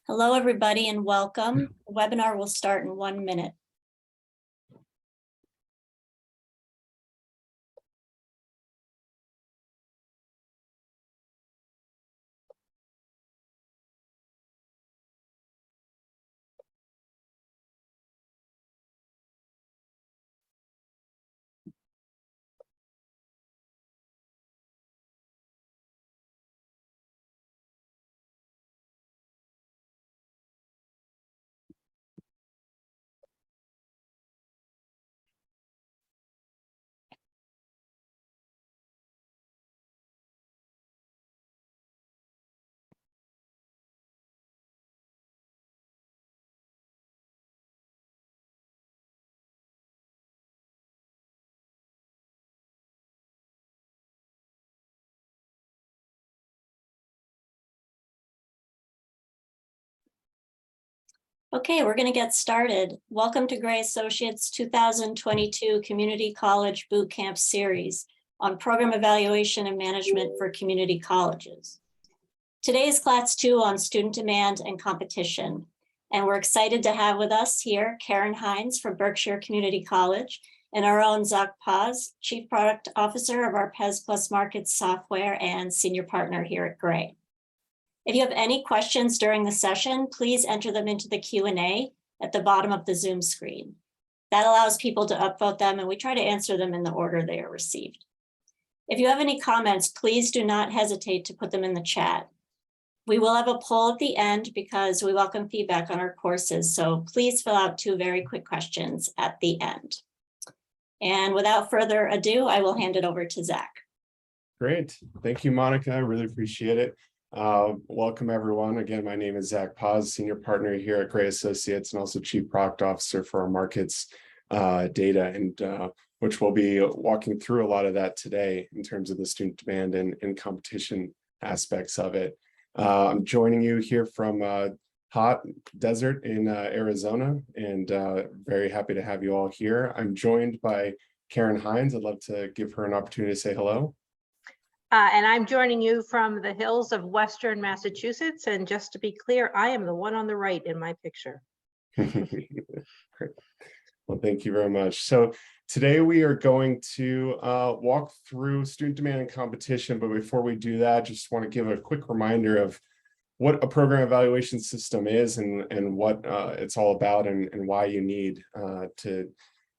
Hello, everybody, and welcome. The webinar will start in 1 minute. Okay, we're going to get started. Welcome to Gray Associates 2022 Community College Bootcamp Series on Program Evaluation and Management for Community Colleges. Today is Class 2 on Student Demand and Competition, and we're excited to have with us here Karen Hines from Berkshire Community College and our own Zach Paz, Chief Product Officer of our PES Plus Markets software and Senior Partner here at Gray. If you have any questions during the session, please enter them into the Q&A at the bottom of the Zoom screen. That allows people to upvote them, and we try to answer them in the order they are received. If you have any comments, please do not hesitate to put them in the chat. We will have a poll at the end because we welcome feedback on our courses, so please fill out 2 very quick questions at the end. And without further ado, I will hand it over to Zach. Great. Thank you, Monica. I really appreciate it. Welcome, everyone. Again, my name is Zach Paz, Senior Partner here at Gray Associates and also Chief Product Officer for our Markets data, and which we'll be walking through a lot of that today in terms of the student demand and competition aspects of it. I'm joining you here from hot desert in Arizona, and very happy to have you all here. I'm joined by Karen Hines. I'd love to give her an opportunity to say hello. And I'm joining you from the hills of Western Massachusetts. And just to be clear, I am the one on the right in my picture. Great. Well, thank you very much. So today we are going to walk through student demand and competition. But before we do that, just want to give a quick reminder of what a program evaluation system is and what it's all about, and why you need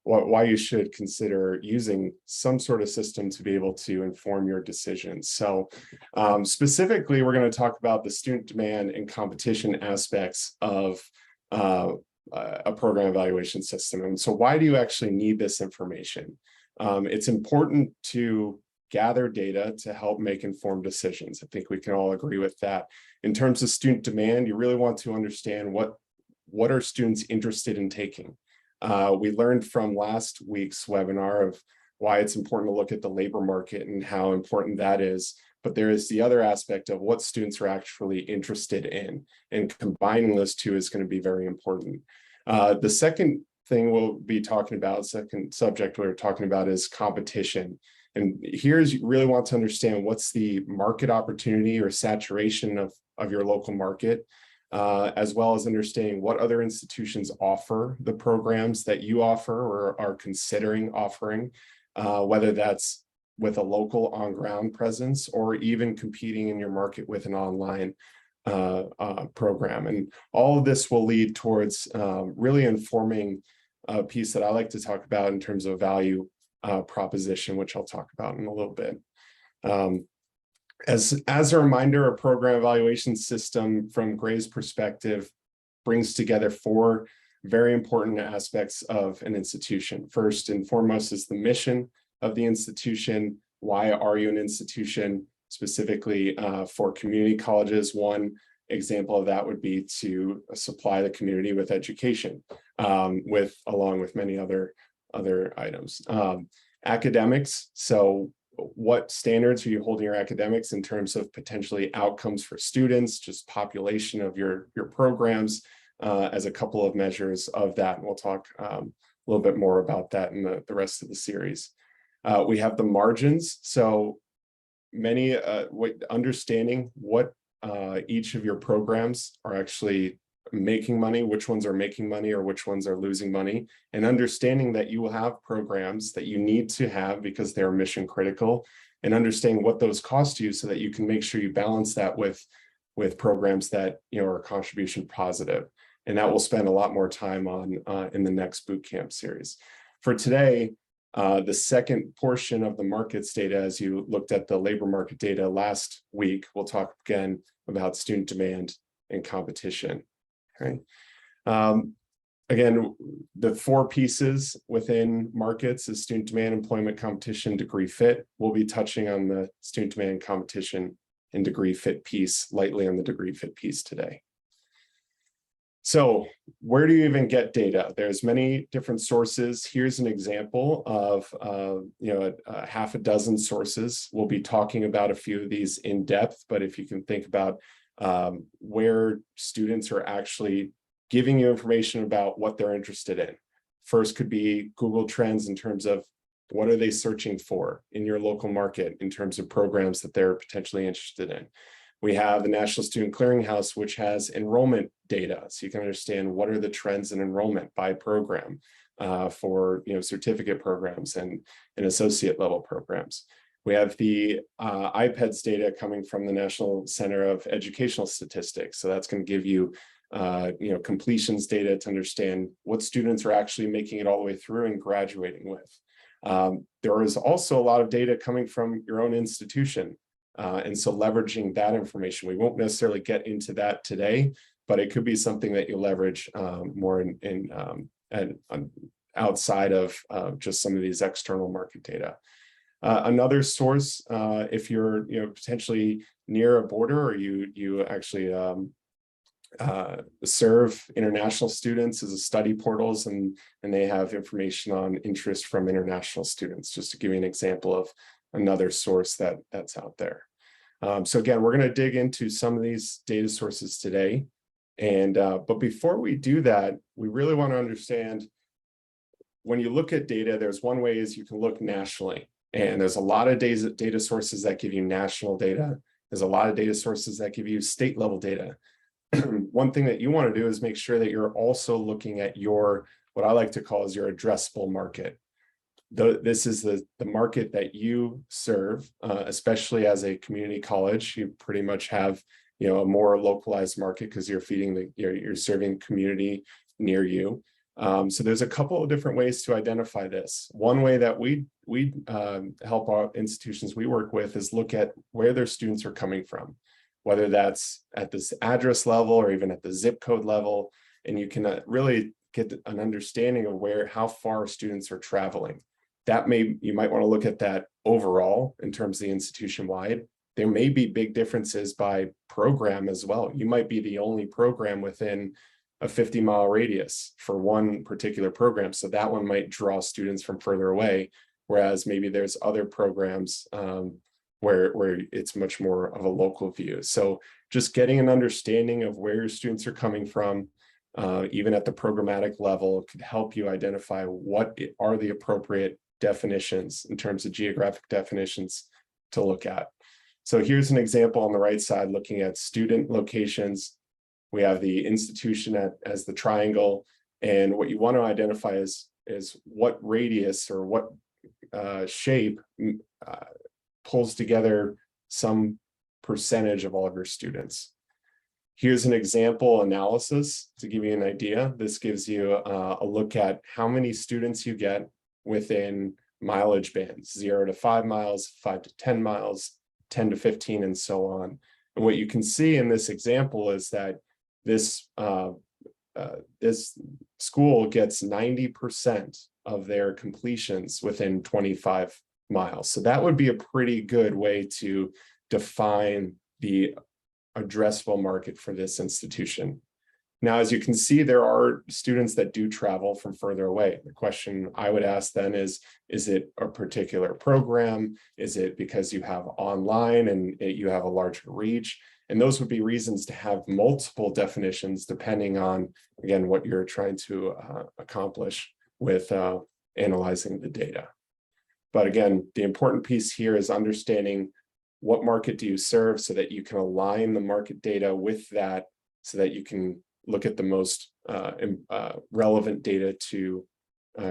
why you should consider using some sort of system to be able to inform your decisions. So specifically, we're going to talk about the student demand and competition aspects of a program evaluation system. And so why do you actually need this information? It's important to gather data to help make informed decisions. I think we can all agree with that. In terms of student demand, you really want to understand what are students interested in taking. We learned from last week's webinar of why it's important to look at the labor market and how important that is. But there is the other aspect of what students are actually interested in, and combining those two is going to be very important. The second thing we'll be talking about, second subject we're talking about, is competition. And here's you really want to understand what's the market opportunity or saturation of your local market. As well as understanding what other institutions offer the programs that you offer or are considering offering, whether that's with a local on-ground presence or even competing in your market with an online program. And all of this will lead towards really informing a piece that I like to talk about in terms of value proposition, which I'll talk about in a little bit. As a reminder, a program evaluation system from Gray's perspective brings together 4 very important aspects of an institution. First and foremost is the mission of the institution. Why are you an institution? Specifically for community colleges, one example of that would be to supply the community with education, along with many other items. Academics, so what standards are you holding your academics in terms of potentially outcomes for students, just population of your programs, as a couple of measures of that. And we'll talk a little bit more about that in the rest of the series. We have the margins. So many understanding what each of your programs are actually making money, which ones are making money or which ones are losing money, and understanding that you will have programs that you need to have because they're mission critical, and understanding what those cost you so that you can make sure you balance that with programs that are contribution positive. And that we'll spend a lot more time on in the next bootcamp series. For today, the second portion of the markets data, as you looked at the labor market data last week, we'll talk again about student demand and competition. Okay. Again, the four pieces within markets is student demand, employment, competition, degree fit. We'll be touching on the student demand, competition, and degree fit piece, lightly on the degree fit piece today. So where do you even get data? There's many different sources. Here's an example of half a dozen sources. We'll be talking about a few of these in depth, but if you can think about where students are actually giving you information about what they're interested in. First could be Google Trends in terms of what are they searching for in your local market in terms of programs that they're potentially interested in. We have the National Student Clearinghouse, which has enrollment data, so you can understand what are the trends in enrollment by program for certificate programs and associate level programs. We have the IPEDS data coming from the National Center of Educational Statistics, so that's going to give you completions data to understand what students are actually making it all the way through and graduating with. There is also a lot of data coming from your own institution. And so leveraging that information, we won't necessarily get into that today, but it could be something that you leverage more outside of just some of these external market data. Another source, if you're potentially near a border or you actually serve international students, as a study portals, and they have information on interest from international students, just to give you an example of another source that's out there. So again, we're going to dig into some of these data sources today. And but before we do that, we really want to understand, when you look at data, there's one way is you can look nationally. And there's a lot of data sources that give you national data. There's a lot of data sources that give you state level data. One thing that you want to do is make sure that you're also looking at your, what I like to call is your addressable market. This is the market that you serve, especially as a community college. You pretty much have a more localized market because you're you're serving community near you. So there's a couple of different ways to identify this. One way that we help our institutions we work with is look at where their students are coming from, whether that's at this address level or even at the zip code level, and you can really get an understanding of how far students are traveling. You might want to look at that overall in terms of the institution wide. There may be big differences by program as well. You might be the only program within a 50-mile radius for one particular program. So that one might draw students from further away, whereas maybe there's other programs where it's much more of a local view. So just getting an understanding of where your students are coming from, even at the programmatic level, could help you identify what are the appropriate definitions in terms of geographic definitions to look at. So here's an example on the right side, looking at student locations. We have the institution as the triangle, and what you want to identify is what radius or what shape pulls together some percentage of all of your students. Here's an example analysis to give you an idea. This gives you a look at how many students you get within mileage bands, 0 to 5 miles, 5 to 10 miles, 10 to 15, and so on. And what you can see in this example is that this school gets 90% of their completions within 25 miles. So that would be a pretty good way to define the addressable market for this institution. Now, as you can see, there are students that do travel from further away. The question I would ask then is it a particular program? Is it because you have online and you have a larger reach? And those would be reasons to have multiple definitions depending on, again, what you're trying to accomplish with analyzing the data. But again, the important piece here is understanding what market do you serve, so that you can align the market data with that, so that you can look at the most relevant data to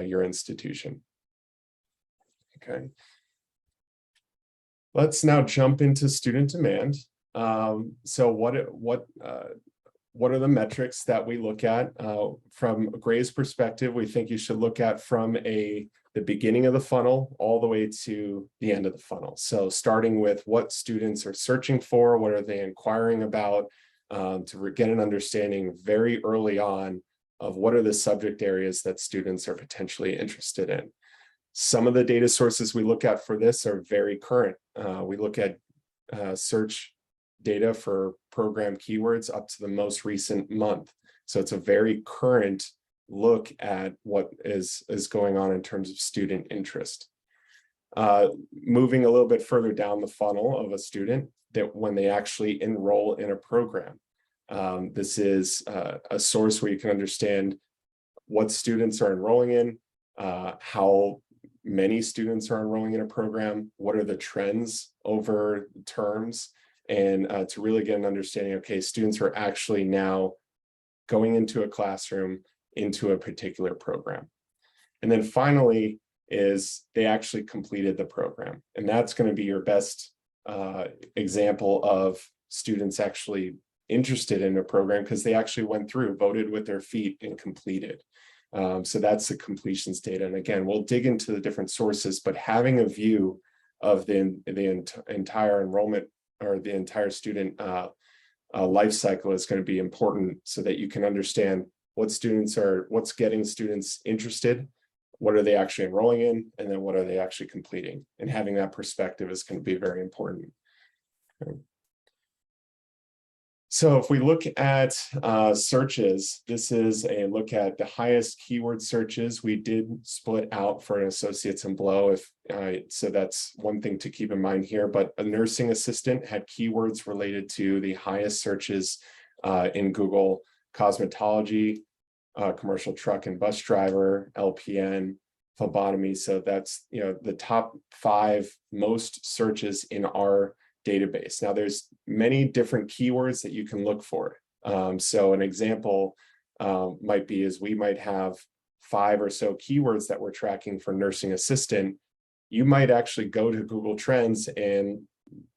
your institution. Okay. Let's now jump into student demand. So what are the metrics that we look at? From Gray's perspective, we think you should look at from the beginning of the funnel all the way to the end of the funnel. So starting with what students are searching for, what are they inquiring about, to get an understanding very early on of what are the subject areas that students are potentially interested in. Some of the data sources we look at for this are very current. We look at search data for program keywords up to the most recent month. So it's a very current look at what is going on in terms of student interest. Moving a little bit further down the funnel of a student, that when they actually enroll in a program. This is a source where you can understand what students are enrolling in, how many students are enrolling in a program, what are the trends over terms, and to really get an understanding, okay, students are actually now going into a classroom, into a particular program. And then finally is they actually completed the program. And that's going to be your best example of students actually interested in a program, because they actually went through, voted with their feet, and completed. So that's the completions data. And again, we'll dig into the different sources, but having a view of the entire enrollment or the entire student life cycle is going to be important, so that you can understand what's getting students interested, what are they actually enrolling in, and then what are they actually completing. And having that perspective is going to be very important. Okay. So if we look at searches, this is a look at the highest keyword searches. We did split out for an associates and below, so that's one thing to keep in mind here. But a nursing assistant had keywords related to the highest searches in Google: cosmetology, commercial truck and bus driver, LPN, phlebotomy. So that's the top 5 most searches in our database. Now there's many different keywords that you can look for. So an example might be we might have 5 or so keywords that we're tracking for nursing assistant. You might actually go to Google Trends and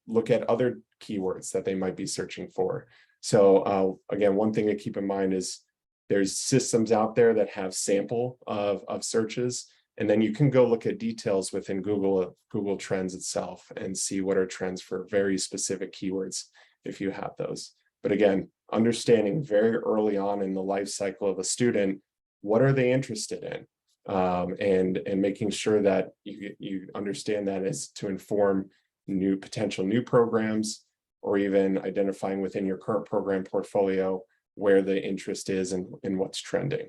look at other keywords that they might be searching for. So again, one thing to keep in mind is there's systems out there that have sample of searches, and then you can go look at details within Google Trends itself and see what are trends for very specific keywords if you have those. But again, understanding very early on in the life cycle of a student, what are they interested in? And making sure that you understand that is to inform potential new programs, or even identifying within your current program portfolio where the interest is and what's trending.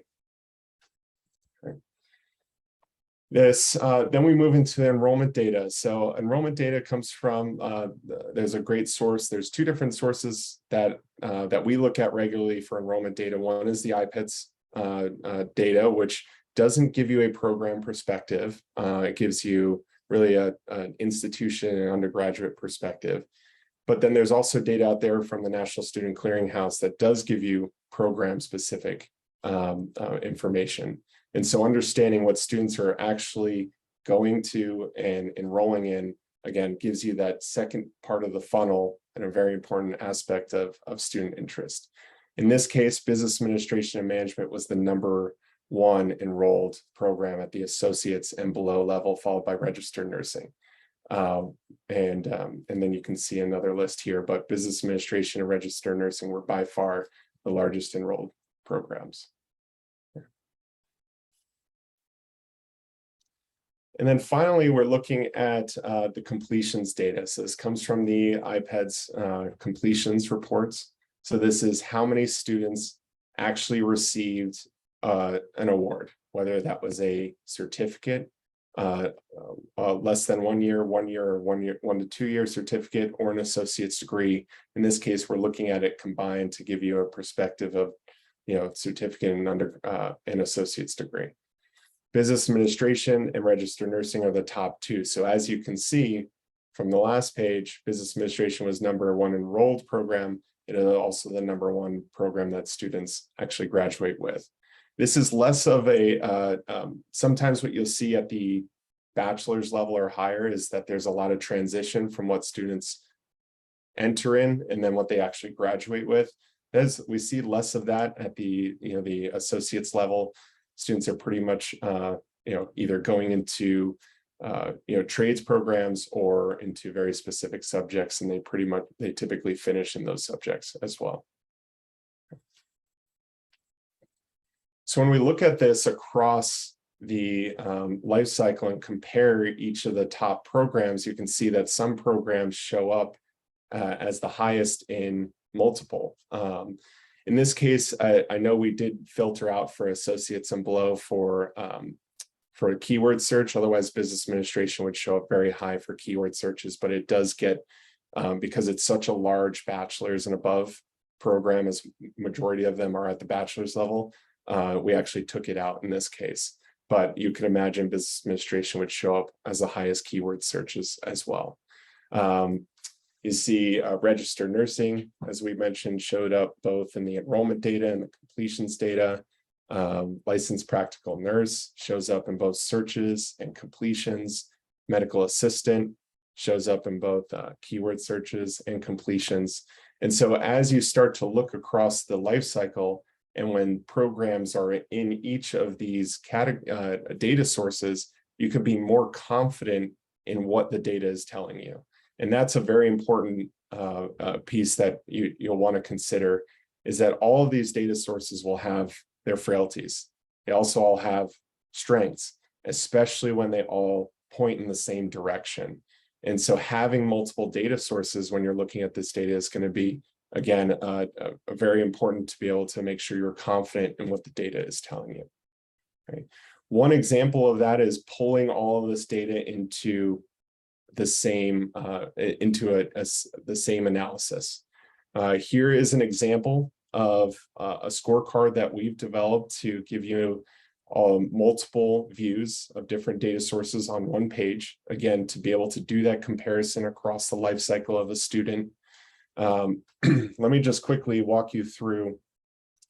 Okay. Then we move into the enrollment data. So enrollment data comes from, there's a great source. There's 2 different sources that we look at regularly for enrollment data. One is the IPEDS data, which doesn't give you a program perspective. It gives you really an institution and undergraduate perspective. But then there's also data out there from the National Student Clearinghouse that does give you program-specific information. And so understanding what students are actually going to and enrolling in, again, gives you that second part of the funnel and a very important aspect of student interest. In this case, business administration and management was the #1 enrolled program at the associates and below level, followed by registered nursing. And then you can see another list here, but business administration and registered nursing were by far the largest enrolled programs. And then finally, we're looking at the completions data. So this comes from the IPEDS completions reports. So this is how many students actually received an award, whether that was a certificate, less than 1 year, 1 year, or 1 to 2 year certificate, or an associate's degree. In this case, we're looking at it combined to give you a perspective of, certificate and associate's degree. Business administration and registered nursing are the top 2. So as you can see, from the last page, business administration was #1 enrolled program. It is also the #1 program that students actually graduate with. This is less of a, sometimes what you'll see at the bachelor's level or higher is that there's a lot of transition from what students enter in and then what they actually graduate with. As we see less of that at the, the associates level. Students are pretty much, either going into, trades programs or into very specific subjects, and they typically finish in those subjects as well. So when we look at this across the life cycle and compare each of the top programs, you can see that some programs show up as the highest in multiple. In this case, I know we did filter out for associates and below for a keyword search. Otherwise, business administration would show up very high for keyword searches, but it does get, because it's such a large bachelor's and above program, as majority of them are at the bachelor's level, we actually took it out in this case. But you can imagine business administration would show up as the highest keyword searches as well. You see registered nursing, as we mentioned, showed up both in the enrollment data and the completions data. Licensed practical nurse shows up in both searches and completions. Medical assistant shows up in both keyword searches and completions. And so as you start to look across the life cycle, and when programs are in each of these data sources, you can be more confident in what the data is telling you. And that's a very important piece that you'll want to consider, is that all of these data sources will have their frailties. They also all have strengths, especially when they all point in the same direction. And so having multiple data sources when you're looking at this data is going to be, again, very important to be able to make sure you're confident in what the data is telling you. Right? One example of that is pulling all of this data into the same the same analysis. Here is an example of a scorecard that we've developed to give you multiple views of different data sources on one page. Again, to be able to do that comparison across the life cycle of a student. Let me just quickly walk you through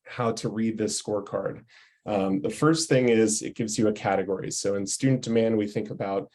how to read this scorecard. The first thing is it gives you a category. So in student demand, we think about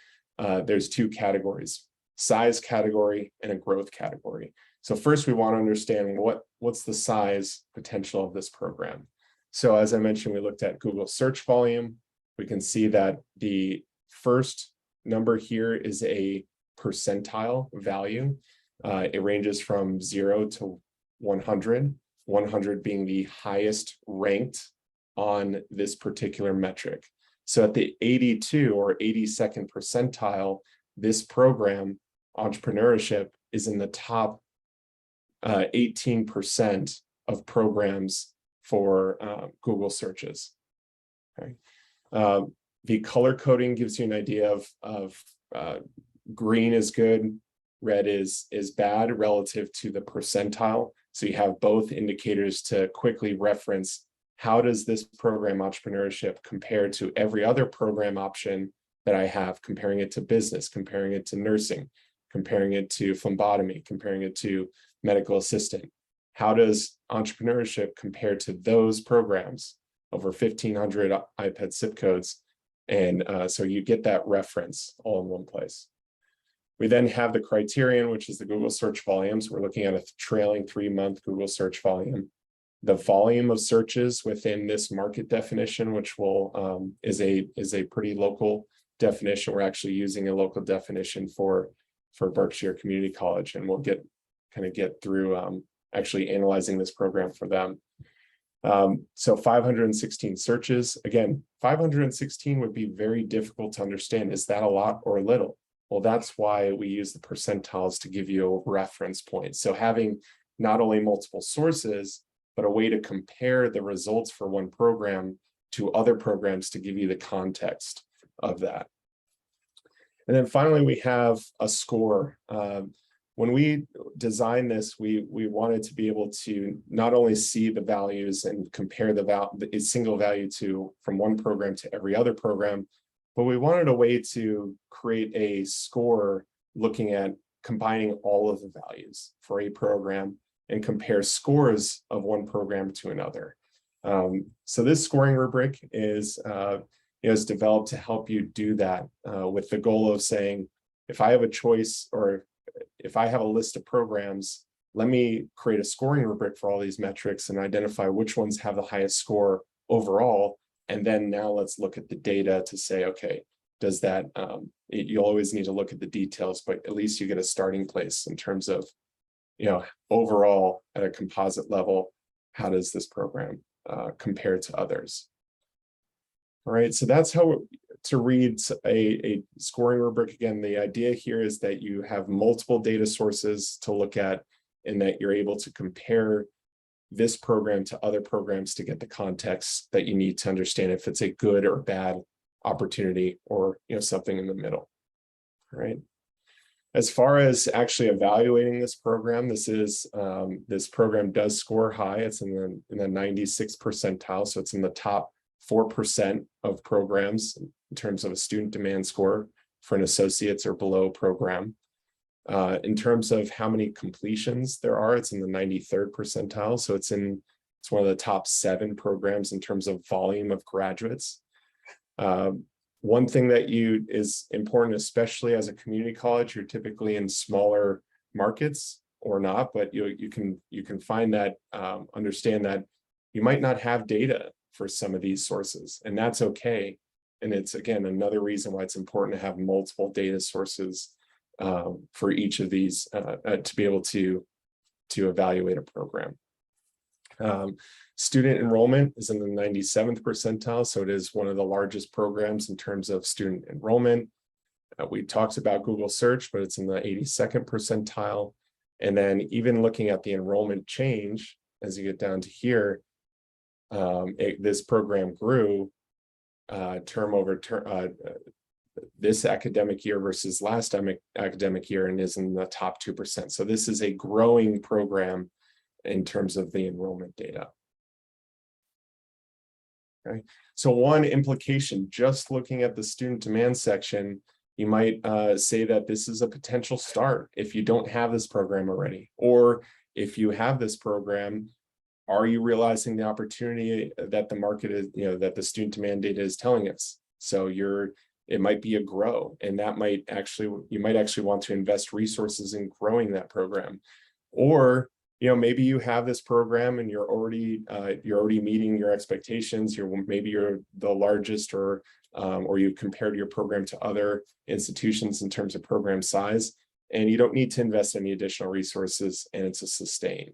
there's two categories, size category and a growth category. So first we want to understand what's the size potential of this program. So as I mentioned, we looked at Google search volume. We can see that the first number here is a percentile value. It ranges from 0 to 100, 100 being the highest ranked on this particular metric. So at the 82 or 82nd percentile, this program, entrepreneurship, is in the top 18% of programs for Google searches. Okay. The color coding gives you an idea of green is good, red is bad relative to the percentile. So you have both indicators to quickly reference, how does this program entrepreneurship compare to every other program option that I have, comparing it to business, comparing it to nursing, comparing it to phlebotomy, comparing it to medical assistant. How does entrepreneurship compare to those programs? Over 1,500 iPad zip codes. And so you get that reference all in one place. We then have the criterion, which is the Google search volumes. We're looking at a trailing 3-month Google search volume. The volume of searches within this market definition, which will is a pretty local definition. We're actually using a local definition for Berkshire Community College, and we'll get through actually analyzing this program for them. So 516 searches. Again, 516 would be very difficult to understand. Is that a lot or a little? Well, that's why we use the percentiles to give you a reference point. So having not only multiple sources, but a way to compare the results for one program to other programs to give you the context of that. And then finally, we have a score. When we designed this, we wanted to be able to not only see the values and compare a single value from one program to every other program, but we wanted a way to create a score looking at combining all of the values for a program and compare scores of one program to another. So this scoring rubric is developed to help you do that with the goal of saying, if I have a choice or if I have a list of programs, let me create a scoring rubric for all these metrics and identify which ones have the highest score overall. And then now let's look at the data to say, okay, does that, you always need to look at the details, but at least you get a starting place in terms of, overall at a composite level, how does this program compare to others? All right, so that's how to read a scoring rubric. Again, the idea here is that you have multiple data sources to look at and that you're able to compare this program to other programs to get the context that you need to understand if it's a good or bad opportunity or something in the middle. All right. As far as actually evaluating this program, this program does score high. It's in the 96th percentile, so it's in the top 4% of programs in terms of a student demand score for an associate's or below program. In terms of how many completions there are, it's in the 93rd percentile. So it's one of the top 7 programs in terms of volume of graduates. One thing that is important, especially as a community college, you're typically in smaller markets or not, but you can find that, understand that you might not have data for some of these sources, and that's okay. And it's, again, another reason why it's important to have multiple data sources for each of these to be able to evaluate a program. Student enrollment is in the 97th percentile, so it is one of the largest programs in terms of student enrollment. We talked about Google search, but it's in the 82nd percentile. And then even looking at the enrollment change, as you get down to here, this program grew term over term this academic year versus last academic year, and is in the top 2%. So this is a growing program in terms of the enrollment data. Okay, so one implication, just looking at the student demand section, you might say that this is a potential start if you don't have this program already, or if you have this program, are you realizing the opportunity that the market is, that the student demand data is telling us? So it might be a grow, and that might actually, you might actually want to invest resources in growing that program. Or maybe you have this program and you're already meeting your expectations. Maybe you're the largest, or you've compared your program to other institutions in terms of program size, and you don't need to invest any additional resources, and it's a sustain.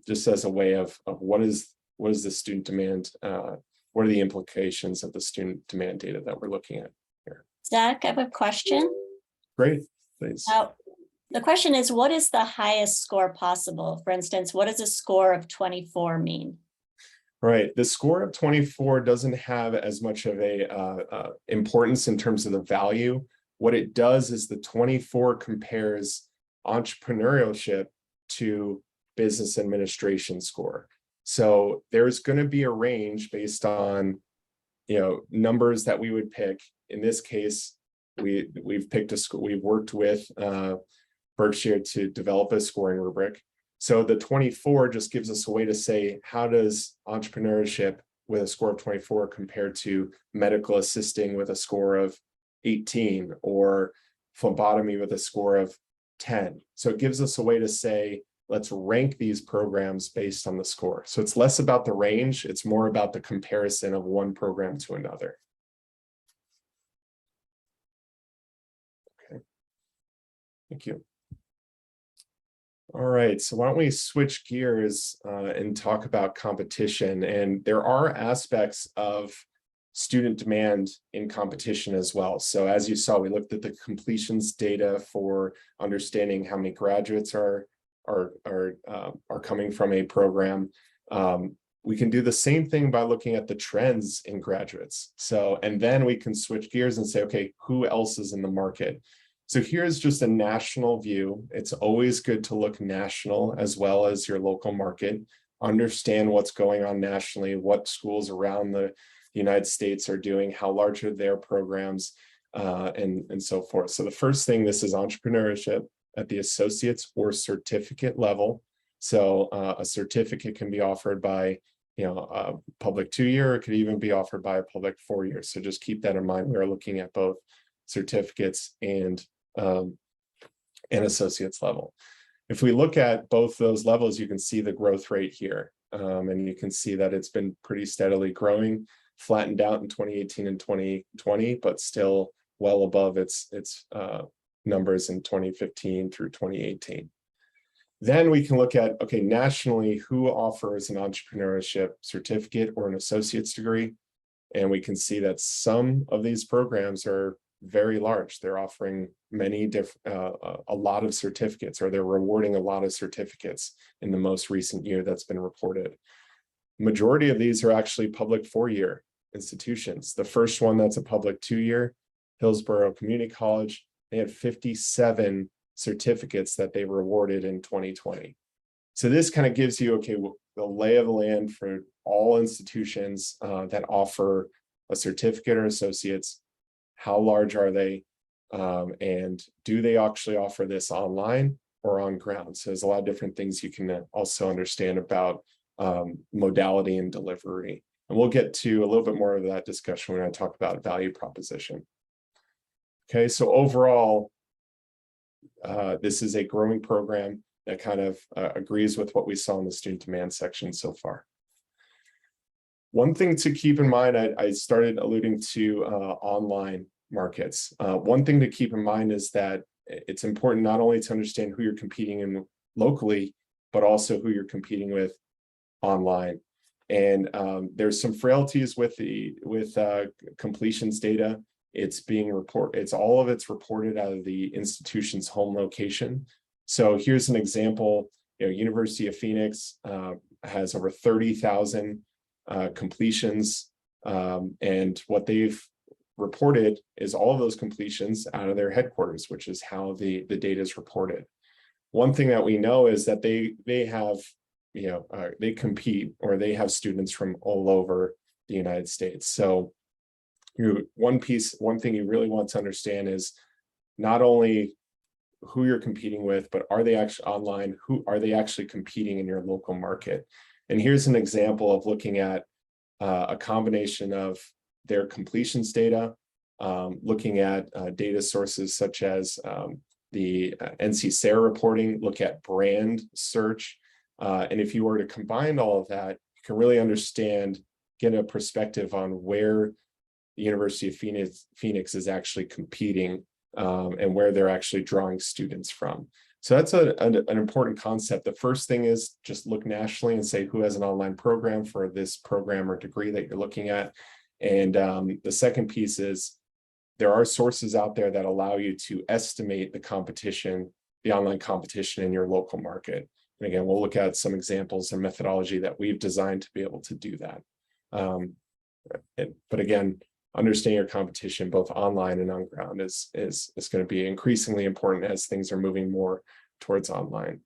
Just as a way of what is the student demand, what are the implications of the student demand data that we're looking at here? Zach, I have a question. Great, please. The question is, what is the highest score possible? For instance, what does a score of 24 mean? Right, the score of 24 doesn't have as much of a importance in terms of the value. What it does is the 24 compares entrepreneurship to business administration score. So there's going to be a range based on, numbers that we would pick. In this case, we've picked a school. We've worked with Berkshire to develop a scoring rubric. So the 24 just gives us a way to say, how does entrepreneurship with a score of 24 compare to medical assisting with a score of 18, or phlebotomy with a score of 10? So it gives us a way to say, let's rank these programs based on the score. So it's less about the range, it's more about the comparison of one program to another. Okay, thank you. All right, so why don't we switch gears and talk about competition? And there are aspects of student demand in competition as well. So as you saw, we looked at the completions data for understanding how many graduates are coming from a program. We can do the same thing by looking at the trends in graduates. So, and then we can switch gears and say, okay, who else is in the market? So here's just a national view. It's always good to look national as well as your local market, understand what's going on nationally, what schools around the United States are doing, how large are their programs. and so forth. So the first thing, this is entrepreneurship at the associate's or certificate level. So a certificate can be offered by a public 2-year, it could even be offered by a public 4-year. So just keep that in mind. We are looking at both certificates and associates level. If we look at both those levels, you can see the growth rate here. And you can see that it's been pretty steadily growing, flattened out in 2018 and 2020, but still well above its numbers in 2015 through 2018. Then we can look at, okay, nationally, who offers an entrepreneurship certificate or an associate's degree? And we can see that some of these programs are very large. They're offering many different, a lot of certificates, or they're rewarding a lot of certificates in the most recent year that's been reported. Majority of these are actually public 4-year institutions. The first one that's a public 2-year, Hillsborough Community College, they had 57 certificates that they rewarded in 2020. So this kind of gives you, okay, the lay of the land for all institutions that offer a certificate or associates. How large are they? And do they actually offer this online or on ground? So there's a lot of different things you can also understand about modality and delivery. And we'll get to a little bit more of that discussion when I talk about value proposition. Okay, so overall, this is a growing program that kind of agrees with what we saw in the student demand section so far. One thing to keep in mind, I started alluding to online markets. One thing to keep in mind is that it's important not only to understand who you're competing in locally, but also who you're competing with online. And there's some frailties with completions data. It's all of it's reported out of the institution's home location. So here's an example. University of Phoenix has over 30,000 completions, and what they've reported is all of those completions out of their headquarters, which is how the data is reported. One thing that we know is that they have, they compete, or they have students from all over the United States. So one thing you really want to understand is not only who you're competing with, but are they actually online? Who are they actually competing in your local market? And here's an example of looking at a combination of their completions data, looking at data sources such as the NC SARE reporting, look at brand search. And if you were to combine all of that, you can really understand, get a perspective on where the University of Phoenix is actually competing and where they're actually drawing students from. So that's an important concept. The first thing is just look nationally and say who has an online program for this program or degree that you're looking at. And the second piece is there are sources out there that allow you to estimate the competition, the online competition in your local market. And again, we'll look at some examples and methodology that we've designed to be able to do that. But again, understanding your competition both online and on ground is going to be increasingly important as things are moving more towards online.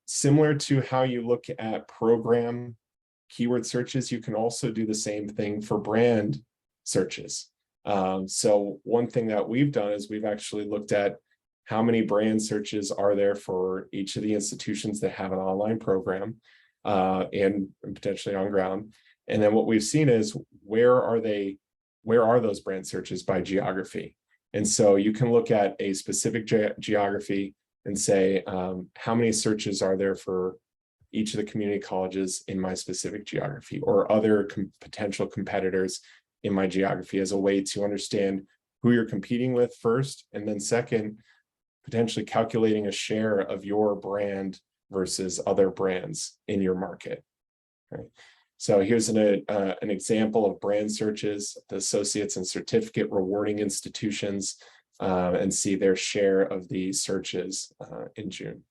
Similar to how you look at program keyword searches, you can also do the same thing for brand searches. So one thing that we've done is we've actually looked at how many brand searches are there for each of the institutions that have an online program and potentially on ground. And then what we've seen is where are those brand searches by geography? And so you can look at a specific geography and say, how many searches are there for each of the community colleges in my specific geography, or other potential competitors in my geography, as a way to understand who you're competing with first, and then second, potentially calculating a share of your brand versus other brands in your market. Okay. So here's an example of brand searches, the associates and certificate rewarding institutions, and see their share of the searches in June.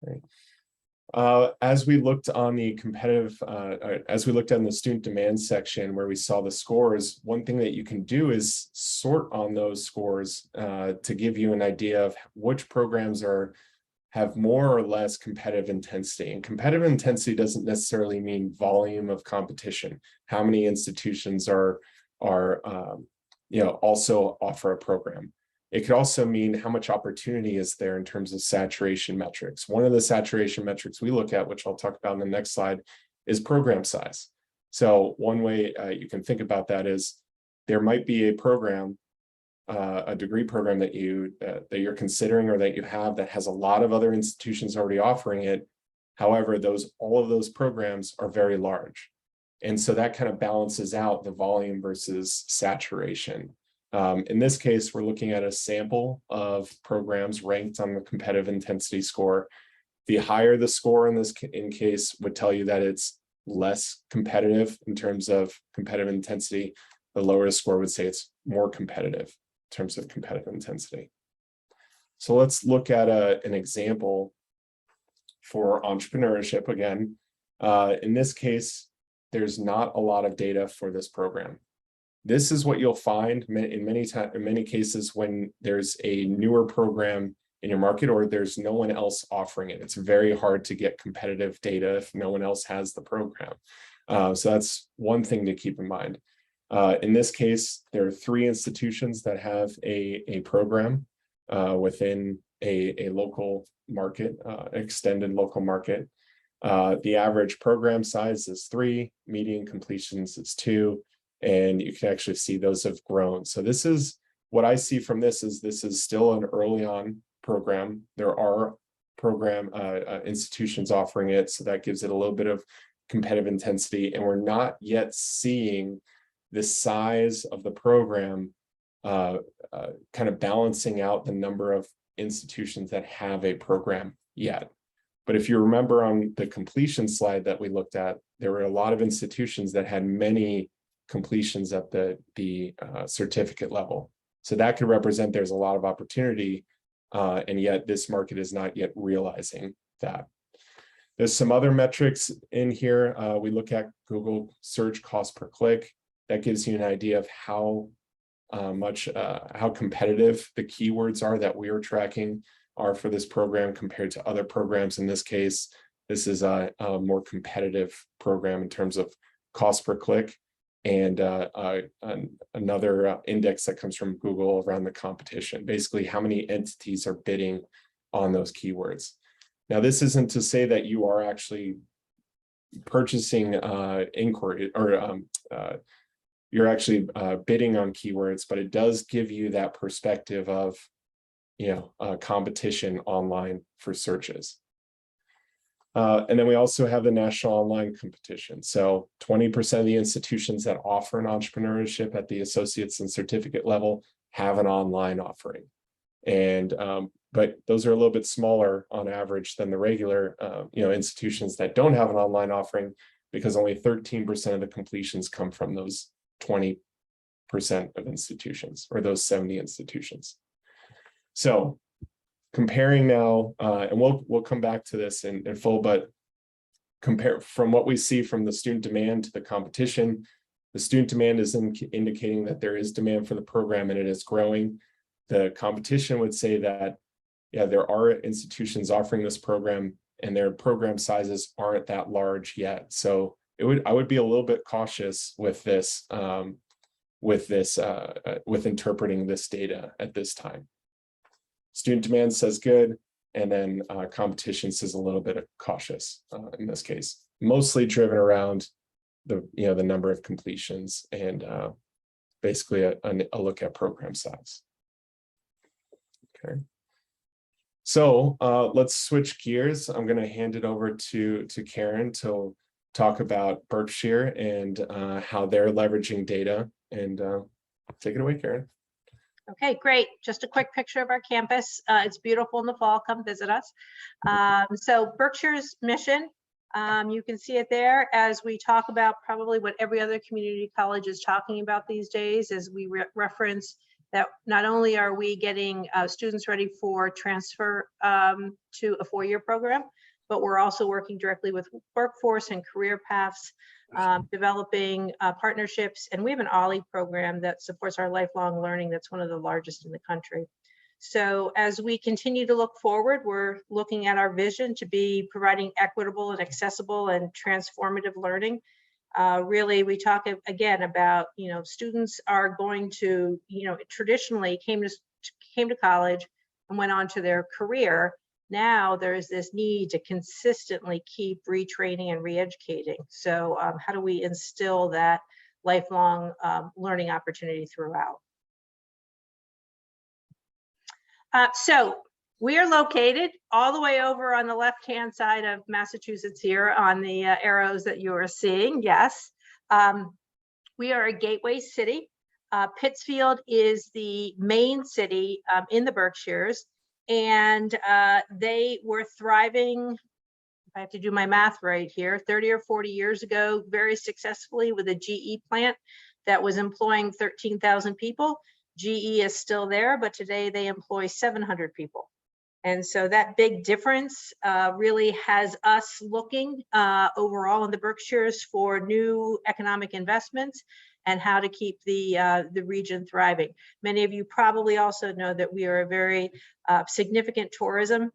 Okay. As we looked on the as we looked at the student demand section where we saw the scores, one thing that you can do is sort on those scores to give you an idea of which programs are have more or less competitive intensity. And competitive intensity doesn't necessarily mean volume of competition. How many institutions are also offer a program. It could also mean how much opportunity is there in terms of saturation metrics. One of the saturation metrics we look at, which I'll talk about in the next slide, is program size. So one way you can think about that is there might be a program, a degree program that you're considering or that you have that has a lot of other institutions already offering it. However, all of those programs are very large. And so that kind of balances out the volume versus saturation. In this case, we're looking at a sample of programs ranked on the competitive intensity score. The higher the score in this case would tell you that it's less competitive in terms of competitive intensity. The lower the score would say it's more competitive in terms of competitive intensity. So let's look at an example for entrepreneurship again. In this case, there's not a lot of data for this program. This is what you'll find in many cases when there's a newer program in your market or there's no one else offering it. It's very hard to get competitive data if no one else has the program. So that's one thing to keep in mind. In this case, there are 3 institutions that have a program within a local market, extended local market. The average program size is 3, median completions is 2, and you can actually see those have grown. So this is what I see from this is still an early on program. There are program institutions offering it, so that gives it a little bit of competitive intensity, and we're not yet seeing the size of the program kind of balancing out the number of institutions that have a program yet. But if you remember on the completion slide that we looked at, there were a lot of institutions that had many completions at the certificate level. So that could represent there's a lot of opportunity, and yet this market is not yet realizing that. There's some other metrics in here. We look at Google search cost per click. That gives you an idea of how competitive the keywords are that we are tracking are for this program compared to other programs. In this case, this is a more competitive program in terms of cost per click, and another index that comes from Google around the competition, basically how many entities are bidding on those keywords. Now, this isn't to say that you are actually purchasing inquiry or you're actually bidding on keywords, but it does give you that perspective of competition online for searches. And then we also have the national online competition. So 20% of the institutions that offer an entrepreneurship at the associates and certificate level have an online offering. And but those are a little bit smaller on average than the regular institutions that don't have an online offering, because only 13% of the completions come from those 20% of institutions, or those 70 institutions. So comparing now, and we'll come back to this in full, but compare from what we see from the student demand to the competition. The student demand is indicating that there is demand for the program and it is growing. The competition would say that, yeah, there are institutions offering this program and their program sizes aren't that large yet. So I would be a little bit cautious with this, with interpreting this data at this time. Student demand says good, and then competition says a little bit of cautious in this case, mostly driven around the number of completions and basically a look at program size. Okay, so let's switch gears. I'm going to hand it over to Karen to talk about Berkshire and how they're leveraging data. And take it away, Karen. Okay, great. Just a quick picture of our campus. It's beautiful in the fall. Come visit us. So Berkshire's mission, you can see it there as we talk about probably what every other community college is talking about these days, as we reference that not only are we getting students ready for transfer to a 4-year program, but we're also working directly with workforce and career paths, developing partnerships, and we have an OLLI program that supports our lifelong learning that's one of the largest in the country. So as we continue to look forward, we're looking at our vision to be providing equitable and accessible and transformative learning. Really, we talk again about, students are going to, traditionally came to college and went on to their career. Now there's this need to consistently keep retraining and re-educating. So how do we instill that lifelong learning opportunity throughout? So we are located all the way over on the left-hand side of Massachusetts here on the arrows that you are seeing. Yes, we are a gateway city. Pittsfield is the main city in the Berkshires, and they were thriving, if I have to do my math right here, 30 or 40 years ago, very successfully with a GE plant that was employing 13,000 people. GE is still there, but today they employ 700 people. And so that big difference really has us looking overall in the Berkshires for new economic investments and how to keep the region thriving. Many of you probably also know that we are a very significant tourism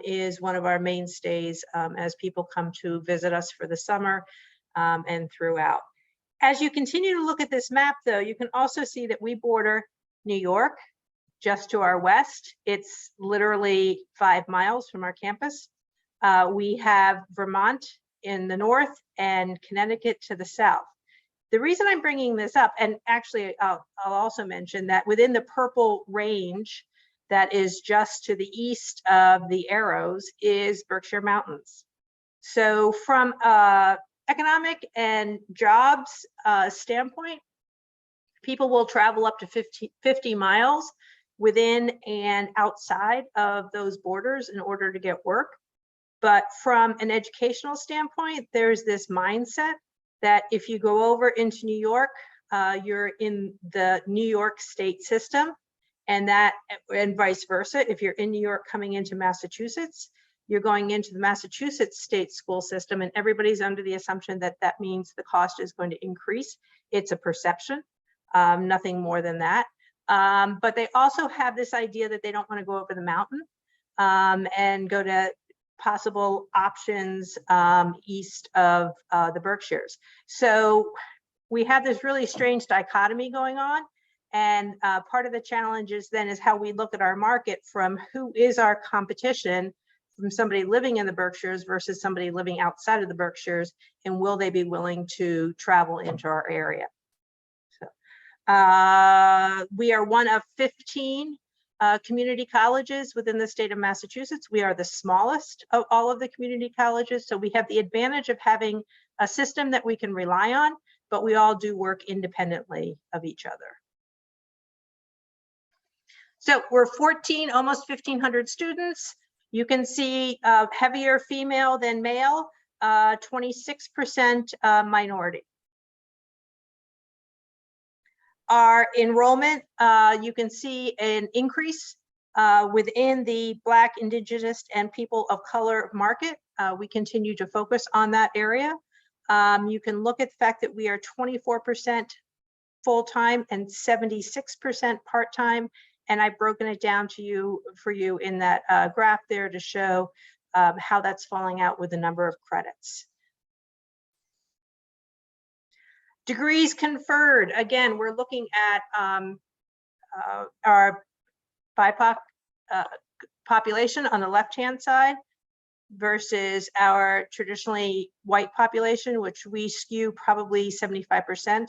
is one of our mainstays as people come to visit us for the summer and throughout. As you continue to look at this map, though, you can also see that we border New York just to our west. It's literally 5 miles from our campus. We have Vermont in the north and Connecticut to the south. The reason I'm bringing this up, and actually I'll also mention that within the purple range that is just to the east of the arrows is Berkshire Mountains. So from economic and jobs standpoint, people will travel up to 50 miles within and outside of those borders in order to get work. But from an educational standpoint, there's this mindset that if you go over into New York, you're in the New York state system, and vice versa. If you're in New York coming into Massachusetts, you're going into the Massachusetts state school system, and everybody's under the assumption that that means the cost is going to increase. It's a perception, nothing more than that. But they also have this idea that they don't want to go over the mountain and go to possible options east of the Berkshires. So we have this really strange dichotomy going on. And part of the challenge is how we look at our market from who is our competition from somebody living in the Berkshires versus somebody living outside of the Berkshires, and will they be willing to travel into our area? So, we are one of 15 community colleges within the state of Massachusetts. We are the smallest of all of the community colleges, so we have the advantage of having a system that we can rely on, but we all do work independently of each other. So we're 14, almost 1,500 students. You can see heavier female than male, 26% minority. Our enrollment, you can see an increase within the Black, Indigenous, and people of color market. We continue to focus on that area. You can look at the fact that we are 24% full-time and 76% part-time. And I've broken it down for you in that graph there to show how that's falling out with the number of credits. Degrees conferred. Again, we're looking at our BIPOC population on the left-hand side versus our traditionally white population, which we skew probably 75%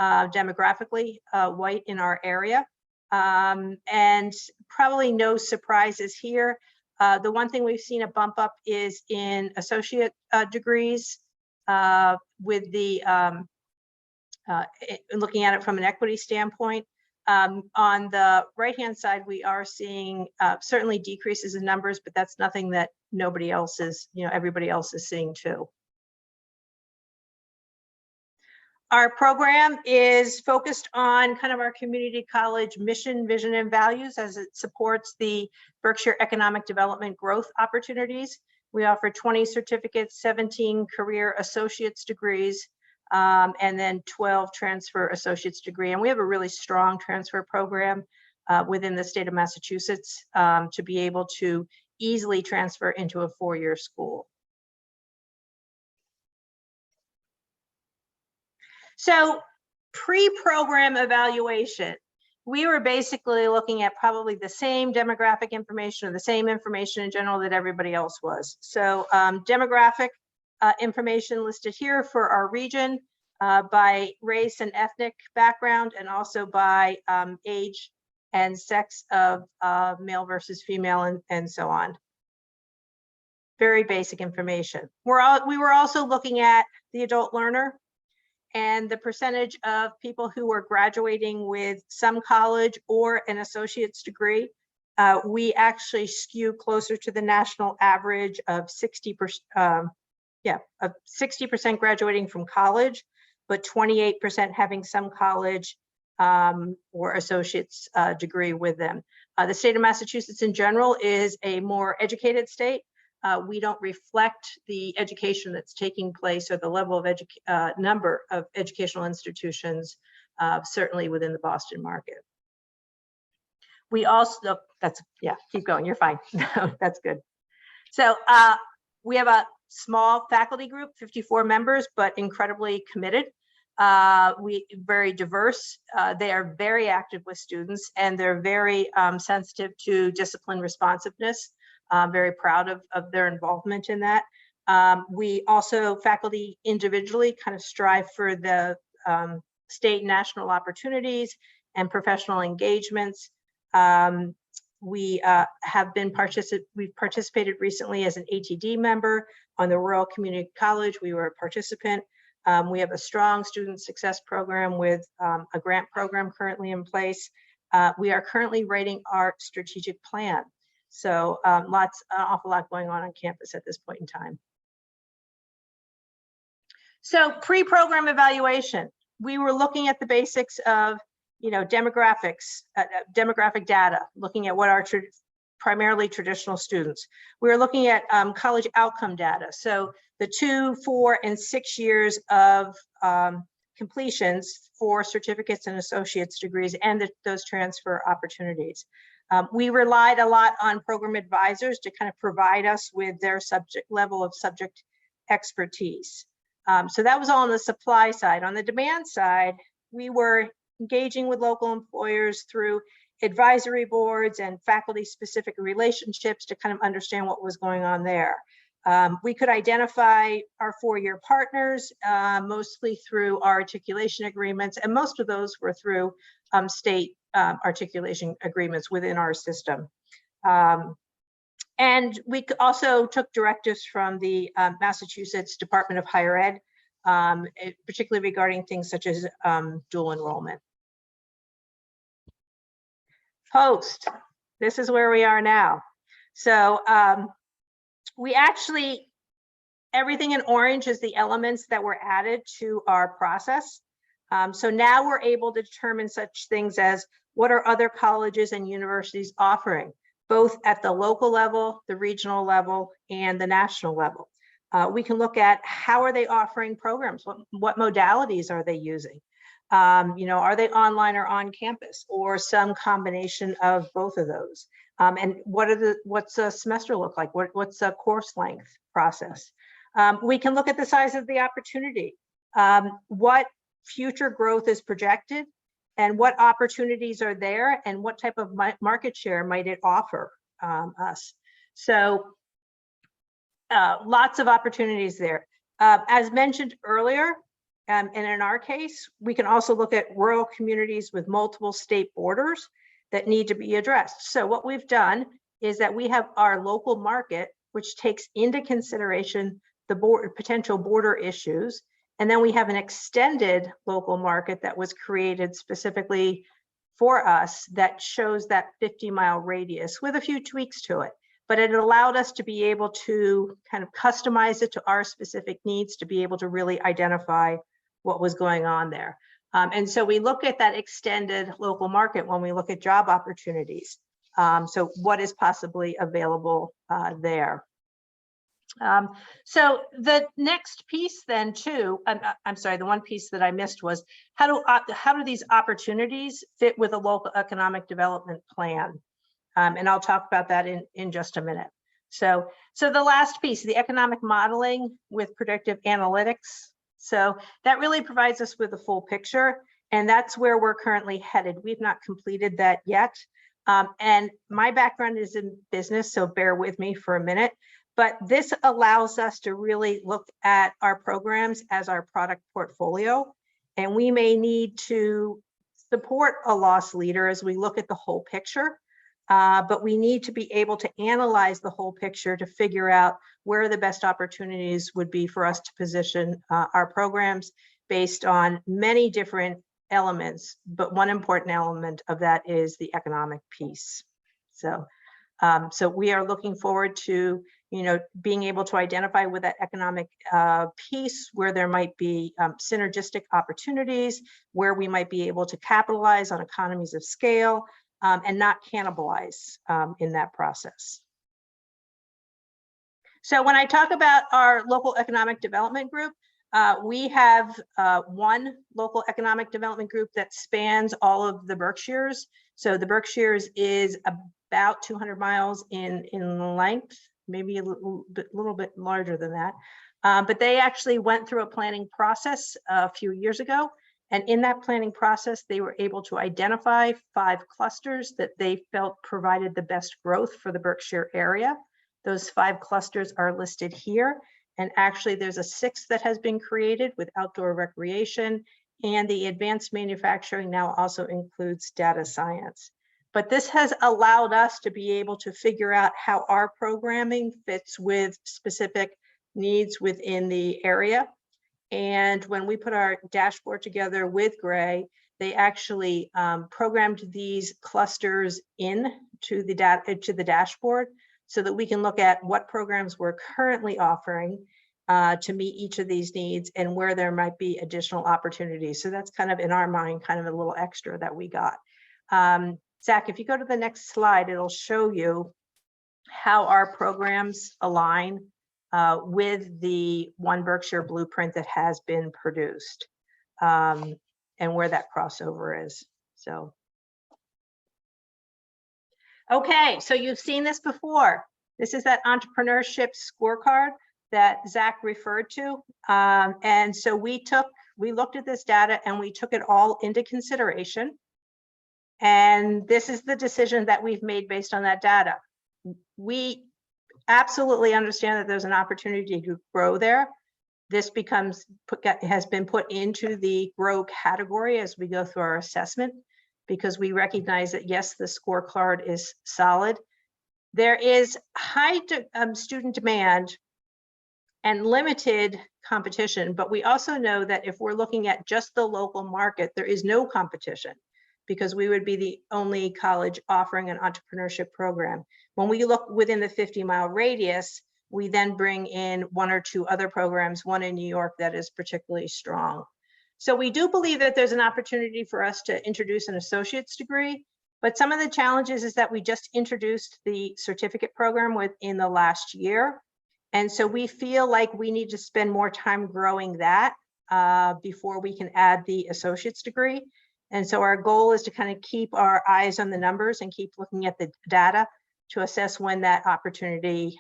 demographically white in our area. And probably no surprises here. The one thing we've seen a bump up is in associate degrees with the looking at it from an equity standpoint. On the right-hand side, we are seeing certainly decreases in numbers, but that's nothing that nobody else is, everybody else is seeing too. Our program is focused on kind of our community college mission, vision, and values as it supports the Berkshire economic development growth opportunities. We offer 20 certificates, 17 career associate's degrees, and then 12 transfer associate's degree. And we have a really strong transfer program. within the state of Massachusetts to be able to easily transfer into a four-year school. So pre-program evaluation, we were basically looking at probably the same demographic information or the same information in general that everybody else was. So demographic information listed here for our region by race and ethnic background, and also by age and sex of male versus female, and so on. Very basic information. We were also looking at the adult learner and the percentage of people who were graduating with some college or an associate's degree. We actually skew closer to the national average of 60%, of 60% graduating from college, but 28% having some college or associate's degree with them. The state of Massachusetts in general is a more educated state. We don't reflect the education that's taking place or the level of number of educational institutions, certainly within the Boston market. We also, keep going, you're fine. That's good. So we have a small faculty group, 54 members, but incredibly committed. Very diverse. They are very active with students, and they're very sensitive to discipline responsiveness. Very proud of their involvement in that. We also, faculty individually, kind of strive for the state and national opportunities and professional engagements. We've participated recently as an ATD member on the Rural Community College. We were a participant. We have a strong student success program with a grant program currently in place. We are currently writing our strategic plan. So an awful lot going on campus at this point in time. So pre-program evaluation, we were looking at the basics of, demographics, demographic data, looking at what are primarily traditional students. We were looking at college outcome data. So the 2, 4, and 6 years of completions for certificates and associate's degrees, and those transfer opportunities. We relied a lot on program advisors to kind of provide us with their level of subject expertise. So that was all on the supply side. On the demand side, we were engaging with local employers through advisory boards and faculty-specific relationships to kind of understand what was going on there. We could identify our four-year partners, mostly through our articulation agreements, and most of those were through state articulation agreements within our system. And we also took directives from the Massachusetts Department of Higher Ed, particularly regarding things such as dual enrollment. Post, this is where we are now. So we actually, everything in orange is the elements that were added to our process. So now we're able to determine such things as what are other colleges and universities offering, both at the local level, the regional level, and the national level. We can look at how are they offering programs, what modalities are they using? Are they online or on campus, or some combination of both of those? And what's the semester look like? What's the course length process? We can look at the size of the opportunity, what future growth is projected, and what opportunities are there, and what type of market share might it offer us. So lots of opportunities there. As mentioned earlier, and in our case, we can also look at rural communities with multiple state borders that need to be addressed. So what we've done is that we have our local market, which takes into consideration the potential border issues. And then we have an extended local market that was created specifically for us that shows that 50-mile radius with a few tweaks to it. But it allowed us to be able to kind of customize it to our specific needs to be able to really identify what was going on there. And so we look at that extended local market when we look at job opportunities. So what is possibly available there? So the next piece then too, I'm sorry, the one piece that I missed was how do these opportunities fit with a local economic development plan? And I'll talk about that in just a minute. So the last piece, the economic modeling with predictive analytics. So that really provides us with a full picture, and that's where we're currently headed. We've not completed that yet. And my background is in business, so bear with me for a minute. But this allows us to really look at our programs as our product portfolio. And we may need to support a loss leader as we look at the whole picture. But we need to be able to analyze the whole picture to figure out where the best opportunities would be for us to position our programs based on many different elements. But one important element of that is the economic piece. So we are looking forward to being able to identify with that economic piece where there might be synergistic opportunities, where we might be able to capitalize on economies of scale and not cannibalize in that process. So when I talk about our local economic development group, we have one local economic development group that spans all of the Berkshires. So the Berkshires is about 200 miles in length, maybe a little bit larger than that. But they actually went through a planning process a few years ago. And in that planning process, they were able to identify 5 clusters that they felt provided the best growth for the Berkshire area. Those 5 clusters are listed here. And actually there's a 6th that has been created with outdoor recreation, and the advanced manufacturing now also includes data science. But this has allowed us to be able to figure out how our programming fits with specific needs within the area. And when we put our dashboard together with Gray, they actually programmed these clusters into the dashboard so that we can look at what programs we're currently offering to meet each of these needs and where there might be additional opportunities. So that's kind of, in our mind, kind of a little extra that we got. Zach, if you go to the next slide, it'll show you how our programs align with the One Berkshire blueprint that has been produced and where that crossover is. So, okay, so you've seen this before. This is that entrepreneurship scorecard that Zach referred to. And so we looked at this data and we took it all into consideration. And this is the decision that we've made based on that data. We absolutely understand that there's an opportunity to grow there. This has been put into the grow category as we go through our assessment, because we recognize that yes, the scorecard is solid. There is high student demand and limited competition, but we also know that if we're looking at just the local market, there is no competition, because we would be the only college offering an entrepreneurship program. When we look within the 50-mile radius, we then bring in 1 or 2 other programs, one in New York that is particularly strong. So we do believe that there's an opportunity for us to introduce an associate's degree, but some of the challenges is that we just introduced the certificate program within the last year. And so we feel like we need to spend more time growing that before we can add the associate's degree. And so our goal is to kind of keep our eyes on the numbers and keep looking at the data to assess when that opportunity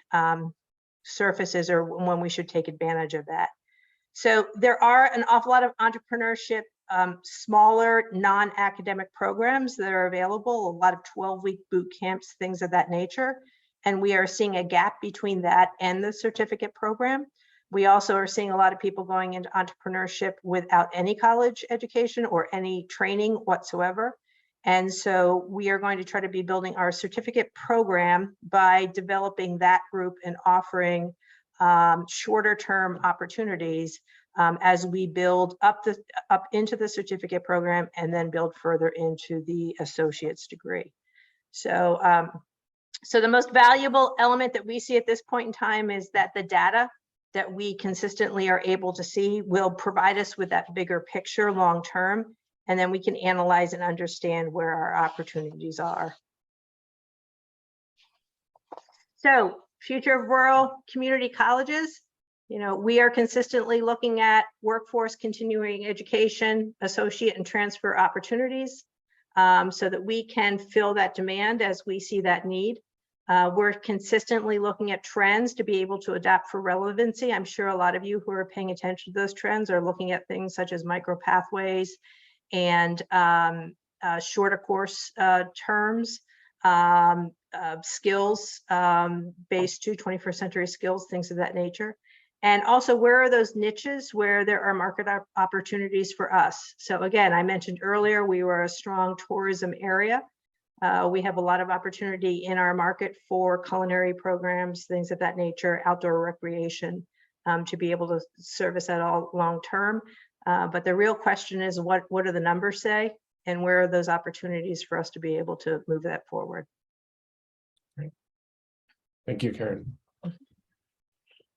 surfaces or when we should take advantage of that. So there are an awful lot of entrepreneurship, smaller non-academic programs that are available, a lot of 12-week boot camps, things of that nature. And we are seeing a gap between that and the certificate program. We also are seeing a lot of people going into entrepreneurship without any college education or any training whatsoever. And so we are going to try to be building our certificate program by developing that group and offering shorter term opportunities as we build up into the certificate program and then build further into the associate's degree. So, so the most valuable element that we see at this point in time is that the data that we consistently are able to see will provide us with that bigger picture long term, and then we can analyze and understand where our opportunities are. So Future of rural community colleges. We are consistently looking at workforce continuing education, associate and transfer opportunities, so that we can fill that demand as we see that need. We're consistently looking at trends to be able to adapt for relevancy. I'm sure a lot of you who are paying attention to those trends are looking at things such as micro pathways and shorter course terms, skills based to 21st century skills, things of that nature. And also, where are those niches where there are market opportunities for us? So again, I mentioned earlier, we were a strong tourism area. We have a lot of opportunity in our market for culinary programs, things of that nature, outdoor recreation, to be able to service that all long term. But the real question is, what do the numbers say? And where are those opportunities for us to be able to move that forward? Great. Thank you, Karen.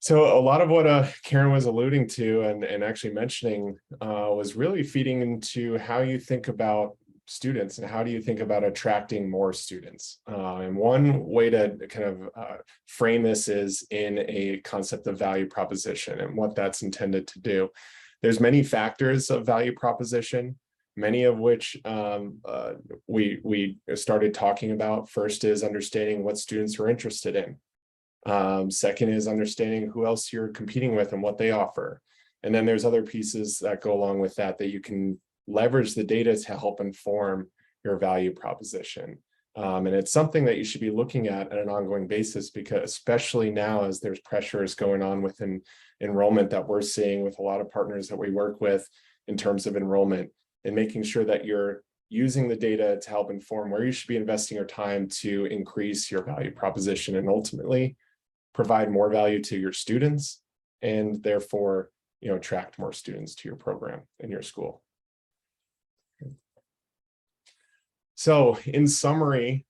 So a lot of what Karen was alluding to and actually mentioning was really feeding into how you think about students and how do you think about attracting more students. And one way to kind of frame this is in a concept of value proposition and what that's intended to do. There's many factors of value proposition, many of which we started talking about. First is understanding what students are interested in. Second is understanding who else you're competing with and what they offer. And then there's other pieces that go along with that you can leverage the data to help inform your value proposition. And it's something that you should be looking at an ongoing basis, because especially now as there's pressures going on within enrollment that we're seeing with a lot of partners that we work with in terms of enrollment, and making sure that you're using the data to help inform where you should be investing your time to increase your value proposition and ultimately provide more value to your students and therefore, attract more students to your program and your school. So in summary,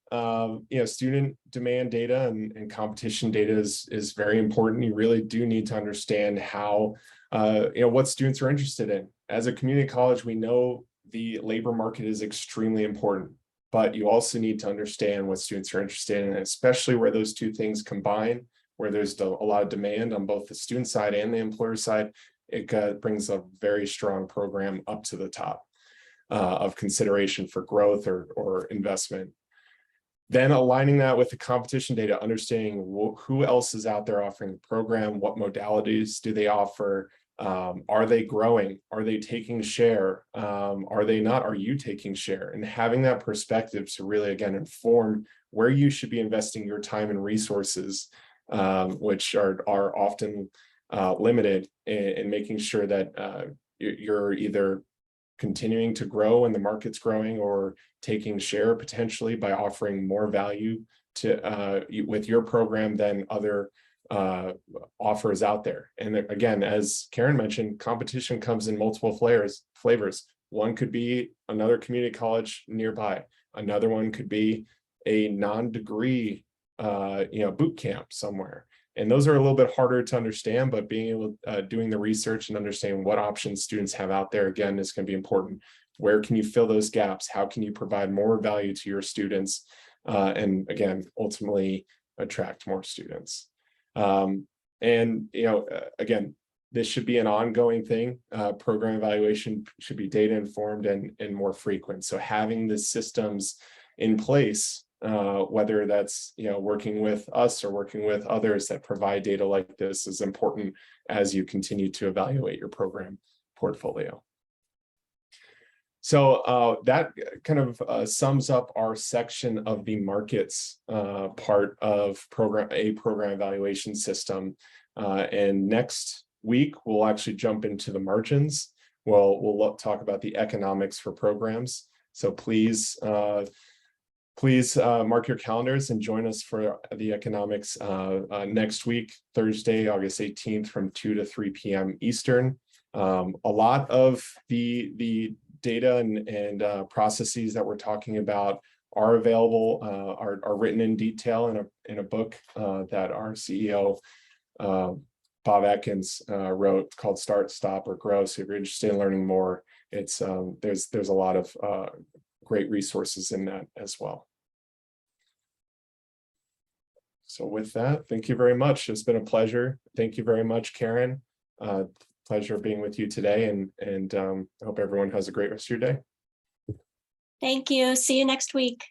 student demand data and competition data is very important. You really do need to understand how, what students are interested in. As a community college, we know the labor market is extremely important, but you also need to understand what students are interested in, especially where those two things combine, where there's a lot of demand on both the student side and the employer side. It brings a very strong program up to the top of consideration for growth or investment. Then aligning that with the competition data, understanding who else is out there offering the program, what modalities do they offer, are they growing, are they taking share, are they not, are you taking share, and having that perspective to really, again, inform where you should be investing your time and resources, which are often limited, in making sure that you're either continuing to grow when the market's growing or taking share potentially by offering more value to with your program than other offers out there. And again, as Karen mentioned, competition comes in multiple flavors. One could be another community college nearby. Another one could be a non-degree boot camp somewhere. And those are a little bit harder to understand, but being able doing the research and understanding what options students have out there, again, is going to be important. Where can you fill those gaps? How can you provide more value to your students? And again, ultimately attract more students. Again, this should be an ongoing thing. Program evaluation should be data informed and more frequent. So having the systems in place, whether that's working with us or working with others that provide data like this, is important as you continue to evaluate your program portfolio. So that kind of sums up our section of the markets part of program evaluation system. And next week we'll actually jump into the margins. We'll talk about the economics for programs. So please mark your calendars and join us for the economics next week, Thursday, August 18th from 2 to 3 p.m. Eastern. A lot of the data and processes that we're talking about are available, are written in detail in a book that our CEO, Bob Atkins, wrote called Start, Stop, or Grow. So if you're interested in learning more, it's there's a lot of great resources in that as well. So with that, thank you very much. It's been a pleasure. Thank you very much, Karen. Pleasure being with you today, and I hope everyone has a great rest of your day. Thank you. See you next week.